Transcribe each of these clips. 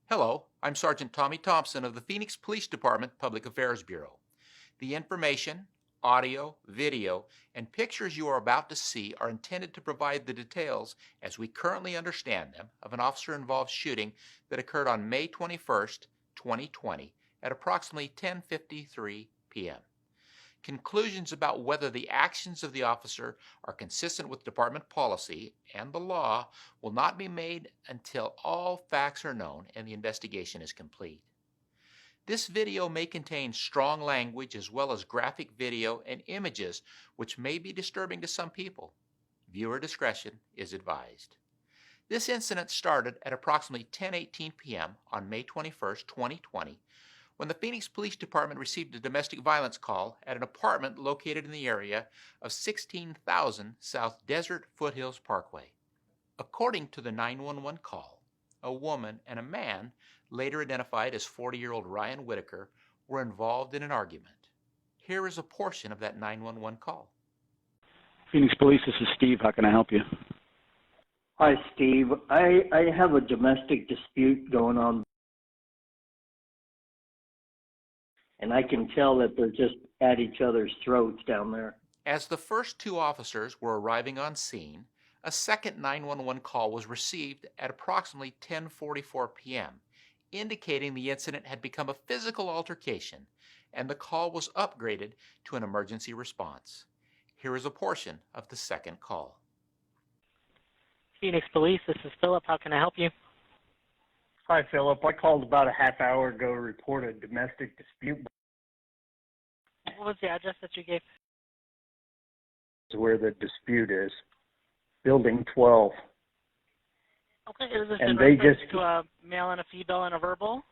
Hello, I'm Sergeant Tommy Thompson of the Phoenix Police Department Public Affairs Bureau. The information, audio, video, and pictures you are about to see are intended to provide the details, as we currently understand them, of an officer-involved shooting that occurred on May 21st, 2020 at approximately 10:53 p.m. Conclusions about whether the actions of the officer are consistent with department policy and the law will not be made until all facts are known and the investigation is complete. This video may contain strong language as well as graphic video and images which may be disturbing to some people. Viewer discretion is advised. This incident started at approximately 10:18 p.m. on May 21st, 2020, when the Phoenix Police Department received a domestic violence call at an apartment located in the area of 16,000 South Desert Foothills Parkway. According to the 911 call, a woman and a man, later identified as 40-year-old Ryan Whitaker, were involved in an argument. Here is a portion of that 911 call. Phoenix Police, this is Steve. How can I help you? Hi, Steve. I have a domestic dispute going on, and I can tell that they're just at each other's throats down there. As the first two officers were arriving on scene, a second 911 call was received at approximately 10:44 p.m., indicating the incident had become a physical altercation, and the call was upgraded to an emergency response. Here is a portion of the second call. Phoenix Police, this is Philip. How can I help you? Hi, Philip. I called about a half hour ago to report a domestic dispute. What was the address that you gave? Where the dispute is. Building 12. Okay, is this And in they reference just- to a male and a female and a verbal?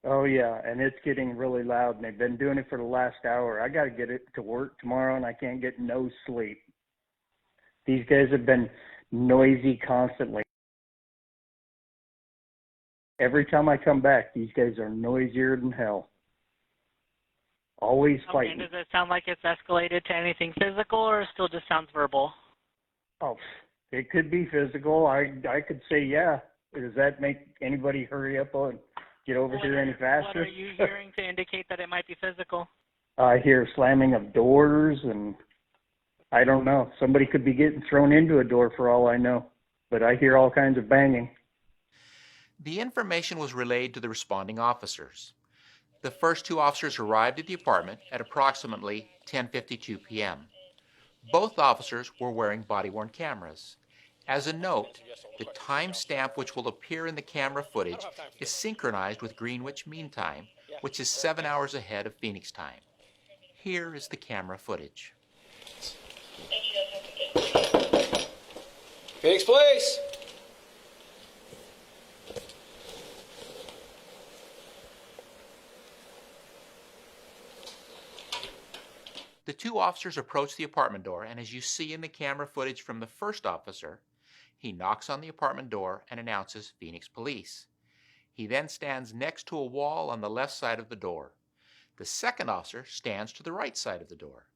Oh, yeah, and it's getting really loud, and they've been doing it for the last hour. I got to get it to work tomorrow, and I can't get no sleep. These guys have been noisy constantly. Every time I come back, these guys are noisier than hell. Always Okay, fighting. does it sound like it's escalated to anything physical, or it still just sounds verbal? Oh, it could be physical. I could say, yeah. Does that make anybody hurry up and get over here any faster? What are you hearing to indicate that it might be physical? I hear slamming of doors, and I don't know. Somebody could be getting thrown into a door for all I know. But I hear all kinds of banging. The information was relayed to the responding officers. The first two officers arrived at the apartment at approximately 10:52 p.m. Both officers were wearing body-worn cameras. As a note, the timestamp which will appear in the camera footage is synchronized with Greenwich Mean Time, which is 7 hours ahead of Phoenix time. Here is the camera footage. Phoenix Police! The two officers approach the apartment door, and as you see in the camera footage from the first officer, he knocks on the apartment door and announces Phoenix Police. He then stands next to a wall on the left side of the door. The second officer stands to the right side of the door.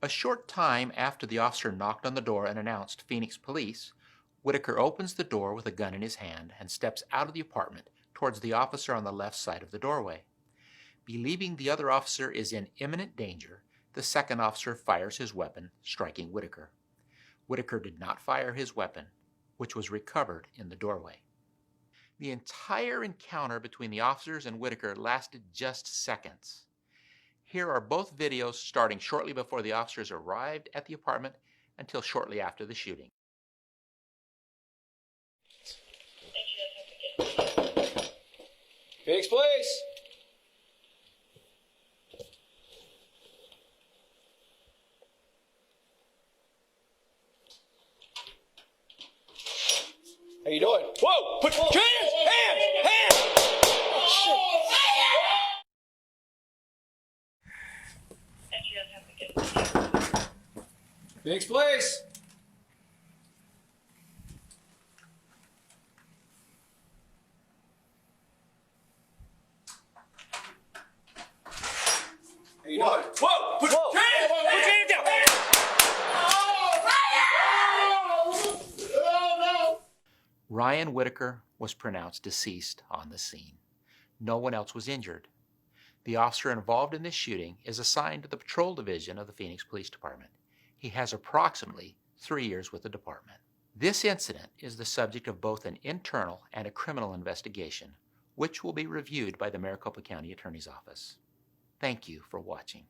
A short time after the officer knocked on the door and announced Phoenix Police, Whitaker opens the door with a gun in his hand and steps out of the apartment towards the officer on the left side of the doorway. Believing the other officer is in imminent danger, the second officer fires his weapon, striking Whitaker. Whitaker did not fire his weapon, which was recovered in the doorway. The entire encounter between the officers and Whitaker lasted just seconds. Here are both videos starting shortly before the officers arrived at the apartment until shortly after the shooting. Phoenix Police! How you doing? Whoa! Put hands! Hands! Hands! Phoenix Police! How you doing? Whoa! Put hands! Put your hands down! Ryan Whitaker was pronounced deceased on the scene. No one else was injured. The officer involved in this shooting is assigned to the Patrol Division of the Phoenix Police Department. He has approximately 3 years with the department. This incident is the subject of both an internal and a criminal investigation, which will be reviewed by the Maricopa County Attorney's Office. Thank you for watching.